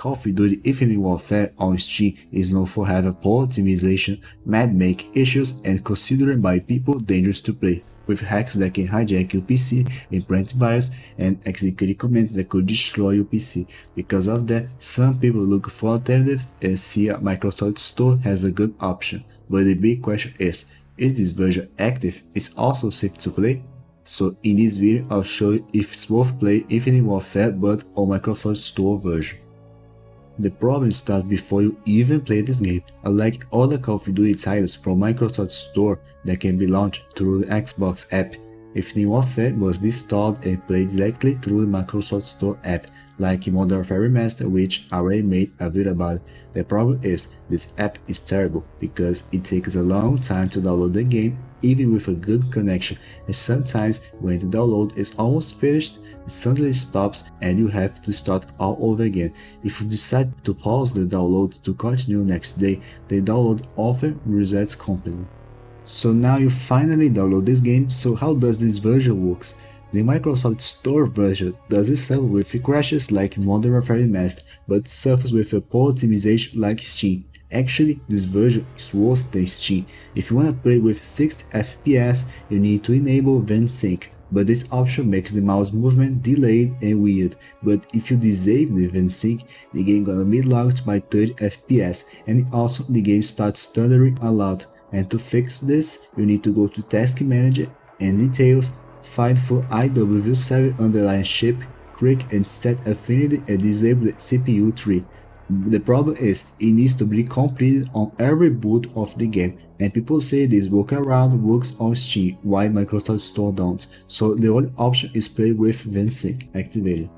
Call of Duty Infinite Warfare on Steam is known for having poor optimization, matchmaking issues, and considered by people dangerous to play, with hacks that can hijack your PC, implant virus, and execute commands that could destroy your PC. Because of that, some people look for alternatives and see a Microsoft Store as a good option. But the big question is this version active? Is also safe to play? So in this video, I'll show you if it's worth playing Infinite Warfare but on Microsoft Store version. The problem starts before you even play this game. Unlike other Call of Duty titles from Microsoft Store that can be launched through the Xbox app, Infinite Warfare must be installed and played directly through the Microsoft Store app, like Modern Warfare Remastered, which I already made a video about it. The problem is, this app is terrible because it takes a long time to download the game even with a good connection, and sometimes when the download is almost finished, it suddenly stops and you have to start all over again. If you decide to pause the download to continue next day, the download often resets completely. So now you finally download this game, so how does this version works? The Microsoft Store version doesn't suffer with crashes like Modern Warfare Remastered, but suffers with a poor optimization like Steam. Actually, this version is worse than Steam. If you wanna play with 60 FPS, you need to enable VanSync, but this option makes the mouse movement delayed and weird. But if you disable the VanSync, the game gonna be locked by 30 FPS, and also the game starts stuttering a lot. And to fix this, you need to go to Task Manager and Details, find for IW7_ship, click and set affinity and disable the CPU tree. The problem is, it needs to be completed on every boot of the game, and people say this workaround works on Steam, while Microsoft Store don't, so the only option is play with VanSync activated.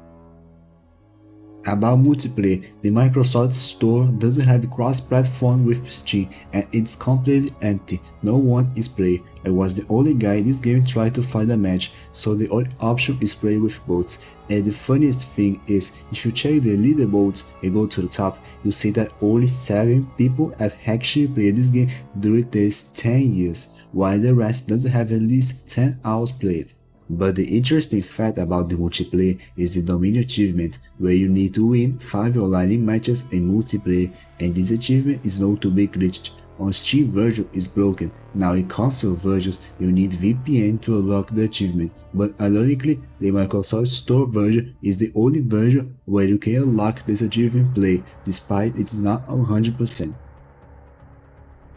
About multiplayer, the Microsoft Store doesn't have cross-platform with Steam, and it's completely empty. No one is playing. I was the only guy in this game trying to find a match, so the only option is play with bots. And the funniest thing is, if you check the leaderboards and go to the top, you see that only 7 people have actually played this game during these 10 years, while the rest doesn't have at least 10 hours played. But the interesting fact about the multiplayer is the Dominion achievement, where you need to win 5 online matches in multiplayer, and this achievement is known to be glitched. On Steam version is broken. Now in console versions you need VPN to unlock the achievement, but ironically the Microsoft Store version is the only version where you can unlock this achievement play, despite it's not 100%.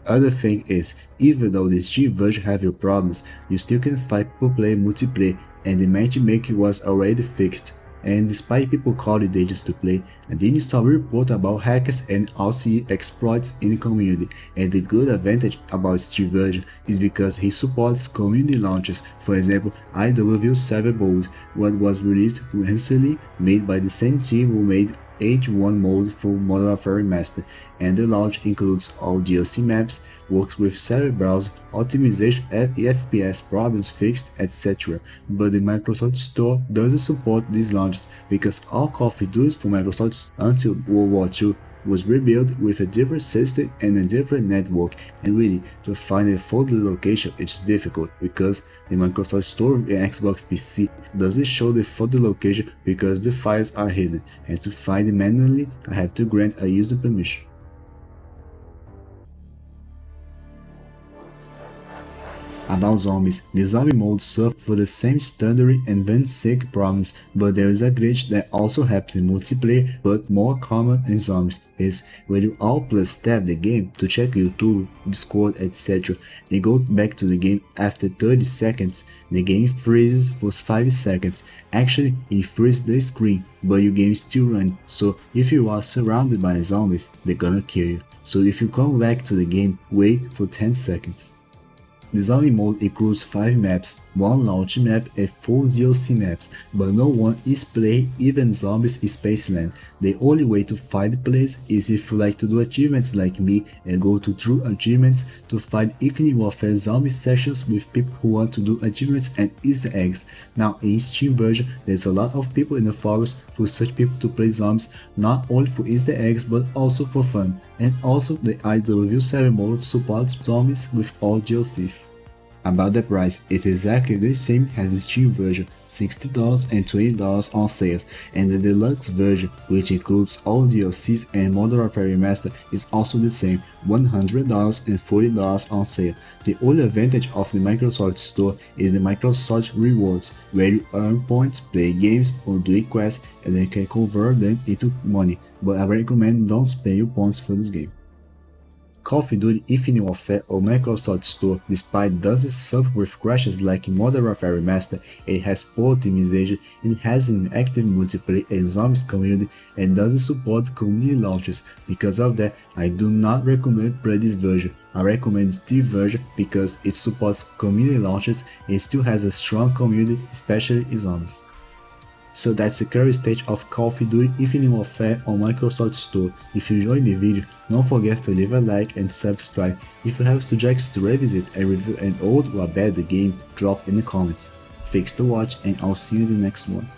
Other thing is, even though the Steam version have your problems, you still can find people play multiplayer, and the matchmaking was already fixed. And despite people calling it dangerous to play, I didn't saw a report about hackers and RCE exploits in the community, and the good advantage about Steam version is because he supports community launches. For example, IW7 mode, what was released recently, made by the same team who made H1 mode for Modern Warfare Remastered, and the launch includes all DLC maps, works with several browser optimization and FPS problems fixed, etc. But the Microsoft Store doesn't support these launches because all Call of Duty from Microsoft until World War II was rebuilt with a different system and a different network, and really, to find a folder location it's difficult because the Microsoft Store and Xbox PC doesn't show the folder location because the files are hidden, and to find it manually I have to grant a user permission. About zombies, the zombie mode suffers for the same stuttering and VanSync problems, but there is a glitch that also happens in multiplayer but more common in zombies, is when you Alt plus tab the game to check YouTube, Discord, etc. and go back to the game after 30 seconds, the game freezes for 5 seconds. Actually, it freezes the screen, but your game is still running, so if you are surrounded by zombies, they're gonna kill you. So if you come back to the game, wait for 10 seconds. The zombie mode includes 5 maps, 1 launch map and 4 DLC maps, but no one is playing even Zombies Spaceland. The only way to find players is if you like to do achievements like me and go to True Achievements to find Infinite Warfare zombie sessions with people who want to do achievements and Easter eggs. Now in Steam version, there's a lot of people in the forums for such people to play zombies, not only for Easter eggs but also for fun. And also the IW7 mode supports zombies with all DLCs. About the price, it's exactly the same as the Steam version, $60 and $20 on sales, and the deluxe version, which includes all DLCs and Modern Warfare Remastered, is also the same, $100 and $40 on sale. The only advantage of the Microsoft Store is the Microsoft Rewards, where you earn points, play games, or do quests, and then can convert them into money, but I recommend don't spend your points for this game. Call of Duty Infinite Warfare on Microsoft Store, despite does suffer with crashes like in Modern Warfare Remastered, it has poor optimization, it has an active multiplayer and zombies community, and doesn't support community launches. Because of that, I do not recommend play this version. I recommend Steam version because it supports community launches and still has a strong community, especially in zombies. So that's the current state of Call of Duty Infinite Warfare on Microsoft Store. If you enjoyed the video, don't forget to leave a like and subscribe. If you have suggestions to revisit and review an old or bad game, drop in the comments. Thanks to watch and I'll see you in the next one.